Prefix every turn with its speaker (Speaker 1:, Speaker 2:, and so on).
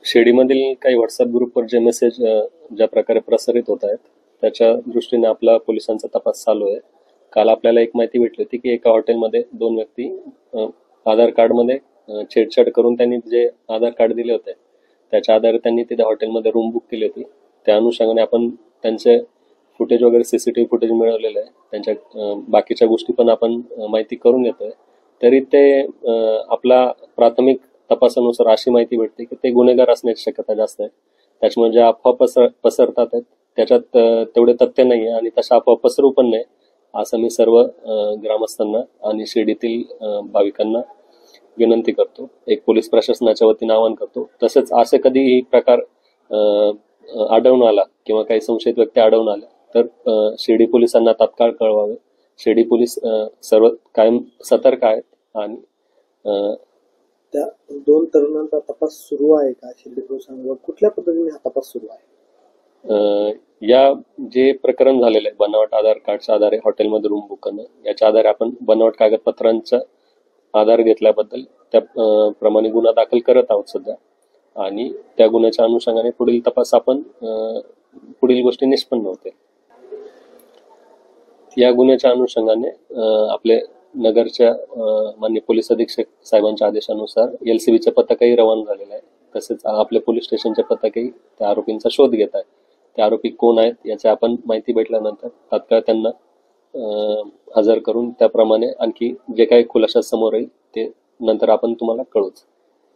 Speaker 1: शेडीमधील काही व्हॉट्सअप ग्रुपवर जे मेसेज ज्या प्रकारे प्रसारित होत आहेत त्याच्या दृष्टीने आपला पोलिसांचा तपास चालू आहे. काल आपल्याला एक माहिती भेटली होती की एका हॉटेलमध्ये दोन व्यक्ती आधार कार्डमध्ये छेडछाड करून त्यांनी जे आधार कार्ड दिले होते त्याच्या आधारे त्यांनी तिथे हॉटेलमध्ये रूम बुक केली होती. त्या अनुषंगाने आपण त्यांचे फुटेज वगैरे सीसीटीव्ही फुटेज मिळवलेलं आहे. त्यांच्या बाकीच्या गोष्टी पण आपण माहिती करून घेतोय. तरी ते आपला प्राथमिक तपासानुसार अशी माहिती भेटते की ते गुन्हेगार असण्याची शक्यता जास्त आहे. त्याच्यामुळे ज्या अफवा पसरतात आहेत त्याच्यात तेवढे तथ्य नाही आहे आणि तशा अफवा पसरू पण नाही असं मी सर्व ग्रामस्थांना आणि शिर्डीतील भाविकांना विनंती करतो. एक पोलीस प्रशासनाच्या वतीने आवाहन करतो. तसेच असे कधीही प्रकार आढळून आला किंवा काही संशयित व्यक्ती आढळून आल्या तर शिर्डी पोलिसांना तात्काळ कळवावे. शिर्डी पोलीस सर्व कायम सतर्क आहेत आणि
Speaker 2: त्या दोन तरुणांचा तपास सुरू आहे का? शिर्डी पोलिसांवर कुठल्या पद्धतीने हा तपास सुरू आहे?
Speaker 1: या जे प्रकरण झालेलं आहे बनावट आधार कार्डच्या आधारे हॉटेलमध्ये रूम बुक करणं याच्या आधारे आपण बनावट कागदपत्रांचा आधार घेतल्याबद्दल त्या प्रमाणे गुन्हा दाखल करत आहोत सध्या आणि त्या गुन्ह्याच्या अनुषंगाने पुढील तपास आपण पुढील गोष्टी निष्पन्न होतील. या गुन्ह्याच्या अनुषंगाने आपले नगरच्या माननीय पोलीस अधीक्षक साहेबांच्या आदेशानुसार LCBचे पथकही रवाना झालेलं आहे. तसेच आपले पोलीस स्टेशनचे पथकही त्या आरोपींचा शोध घेत आहे. ते आरोपी कोण आहेत याची आपण माहिती भेटल्यानंतर तात्काळ त्यांना हजर करून त्याप्रमाणे आणखी जे काही खुलासा समोर येईल ते नंतर आपण तुम्हाला कळवूच.